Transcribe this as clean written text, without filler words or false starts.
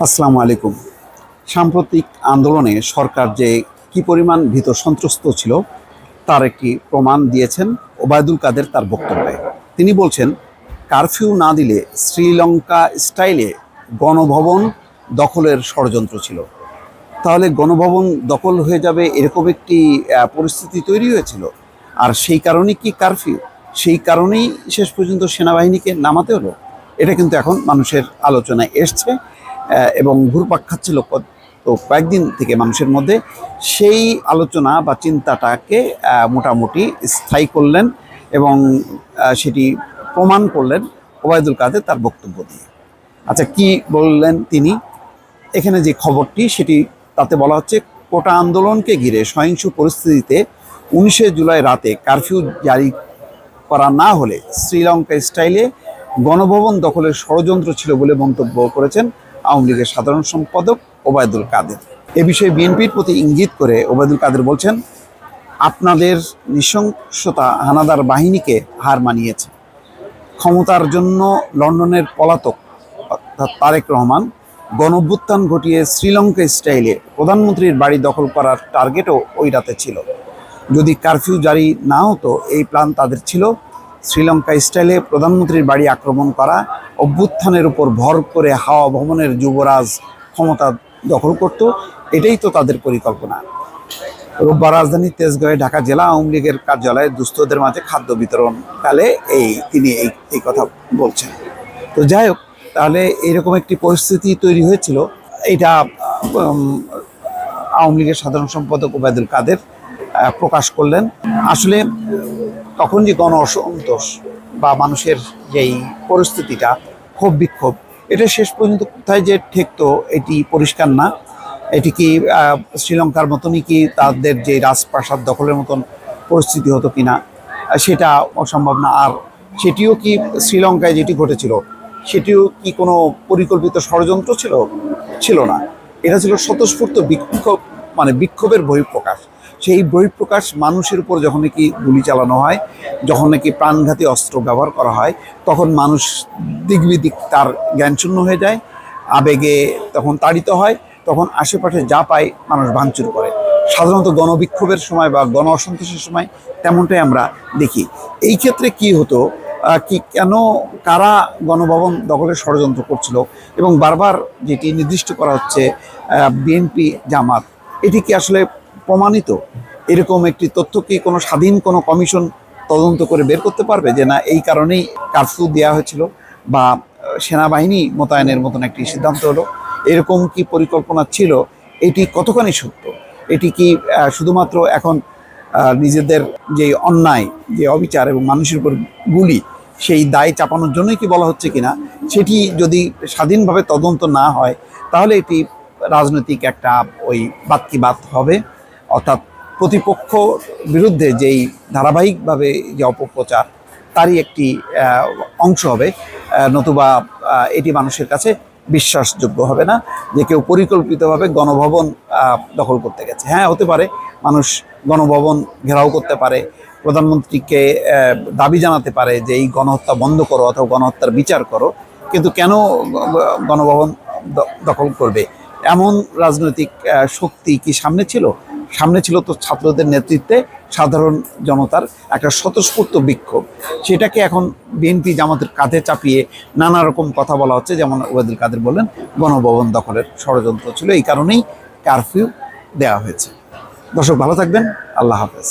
আসসালামু আলাইকুম। সাম্প্রতিক আন্দোলনে সরকার যে কি পরিমাণ ভীত সন্ত্রস্ত ছিল তার একটি প্রমাণ দিয়েছেন ওবায়দুল কাদের তার বক্তব্যে। তিনি বলছেন, কারফিউ না দিলে শ্রীলঙ্কা স্টাইলে গণভবন দখলের ষড়যন্ত্র ছিল। তাহলে গণভবন দখল হয়ে যাবে এরকম একটি পরিস্থিতি তৈরি হয়েছিল। আর সেই কারণেই কি কারফিউ? সেই কারণেই শেষ পর্যন্ত সেনাবাহিনীকে নামাতে হলো। এটা কিন্তু এখন মানুষের আলোচনায় এসছে এবং ঘুরপাক খাচ্ছিল তো কয়েকদিন থেকে মানুষের মধ্যে। সেই আলোচনা বা চিন্তাটাকে মোটামুটি স্থায়ী করলেন এবং সেটি প্রমাণ করলেন ওবায়দুল কাদের তার বক্তব্য দিয়ে। আচ্ছা, কি বললেন তিনি? এখানে যে খবরটি সেটি তাতে বলা হচ্ছে, কোটা আন্দোলনকে ঘিরে সহিংস পরিস্থিতিতে 19শে জুলাই রাতে কারফিউ জারি করা না হলে শ্রীলঙ্কা স্টাইলে গণভবন দখলের ষড়যন্ত্র ছিল বলে মন্তব্য করেছেন আওয়ামী লীগের সাধারণ সম্পাদক ওবায়দুল কাদের। এ বিষয়ে বিএনপির প্রতি ইঙ্গিত করে ওবায়দুল কাদের বলছেন, আপনাদের নৃশংসতা হানাদার বাহিনীকে হার মানিয়েছে। ক্ষমতার জন্য লন্ডনের পলাতক অর্থাৎ তারেক রহমান গণঅভ্যুত্থান ঘটিয়ে শ্রীলঙ্কা স্টাইলে প্রধানমন্ত্রীর বাড়ি দখল করার টার্গেটও ওই রাতে ছিল। যদি কারফিউ জারি না হতো এই প্ল্যান তাদের ছিল। শ্রীলঙ্কা স্টাইলে প্রধানমন্ত্রীর বাড়ি আক্রমণ করা, অভ্যুত্থানের উপর ভর করে হাওয়া ভবনের যুবরাজ ক্ষমতা দখল করত, এটাই তো তাদের পরিকল্পনা। রোববার রাজধানী তেজগাঁয়ে ঢাকা জেলা আওয়ামী লীগের কার্যালয়ে দুস্থদের মাঝে খাদ্য বিতরণকালে তিনি এই কথা বলছেন। তো যাই হোক, তাহলে এইরকম একটি পরিস্থিতি তৈরি হয়েছিল, এটা আওয়ামী লীগের সাধারণ সম্পাদক ওবায়দুল কাদের প্রকাশ করলেন। আসলে তখন যে গণ অসন্তোষ বা মানুষের যেই পরিস্থিতিটা, ক্ষোভ বিক্ষোভ, এটা শেষ পর্যন্ত কোথায় যে ঠেকতো এটি পরিষ্কার না। এটি কি শ্রীলঙ্কার মতনই কি তাদের যে রাজপ্রাসাদ দখলের মতন পরিস্থিতি হতো কিনা, সেটা অসম্ভব না। আর সেটিও কি শ্রীলঙ্কায় যেটি ঘটেছিল সেটিও কি কোনো পরিকল্পিত ষড়যন্ত্র ছিল না। এটা ছিল স্বতঃস্ফূর্ত বিক্ষোভ, মানে বিক্ষোভের বহিঃপ্রকাশ। সেই বহিঃপ্রকাশ মানুষের উপর যখন নাকি গুলি চালানো হয়, যখন নাকি প্রাণঘাতী অস্ত্র ব্যবহার করা হয়, তখন মানুষ দিকবিদিক তার জ্ঞানশূন্য হয়ে যায়, আবেগে তখন তাড়িত হয়, তখন আশেপাশে যা পায় মানুষ ভাঙচুর করে। সাধারণত গণবিক্ষোভের সময় বা গণ অসন্তোষের সময় তেমনটাই আমরা দেখি। এই ক্ষেত্রে কি হতো, কেন কারা গণভবন দখলের ষড়যন্ত্র করছিল এবং বারবার যেটি নির্দিষ্ট করা হচ্ছে বিএনপি জামাত, এটি কি আসলে প্রমাণিত? এরকম একটি তথ্য কি কোনো স্বাধীন কোনো কমিশন তদন্ত করে বের করতে পারবে যে না এই কারণেই কারফিউ দেওয়া হয়েছিল বা সেনাবাহিনী মোতায়েনের মতন একটি সিদ্ধান্ত হলো? এরকম কি পরিকল্পনা ছিল? এটি কতখানি সত্য? এটি কি শুধুমাত্র এখন নিজেদের যে অন্যায়, যে অবিচার এবং মানুষের উপর গুলি, সেই দায় চাপানোর জন্যই কি বলা হচ্ছে কিনা, সেটি যদি স্বাধীনভাবে তদন্ত না হয় তাহলে এটি রাজনৈতিক একটা ওই বাদ কি বাদ হবে, অর্থাৎ প্রতিপক্ষ বিরুদ্ধে যেই ধারাবাহিকভাবে যে অপপ্রচার তারই একটি অংশ হবে। নতুবা এটি মানুষের কাছে বিশ্বাসযোগ্য হবে না যে কেউ পরিকল্পিতভাবে গণভবন দখল করতে গেছে। হ্যাঁ, হতে পারে মানুষ গণভবন ঘেরাও করতে পারে, প্রধানমন্ত্রীকে দাবি জানাতে পারে যে এই গণহত্যা বন্ধ করো অথবা গণহত্যার বিচার করো, কিন্তু কেন গণভবন দখল করবে? এমন রাজনৈতিক শক্তি কি সামনে ছিল? সামনে ছিল তো ছাত্রদের নেতৃত্বে সাধারণ জনতার একটা স্বতঃস্ফূর্ত বিক্ষোভ। সেটাকে এখন বিএনপি জামাতের কাঁধে চাপিয়ে নানা রকম কথা বলা হচ্ছে। যেমন ওবায়দুল কাদের বললেন, গণভবন দখলের ষড়যন্ত্র ছিল, এই কারণেই কারফিউ দেওয়া হয়েছে। দর্শক, ভালো থাকবেন। আল্লাহ হাফেজ।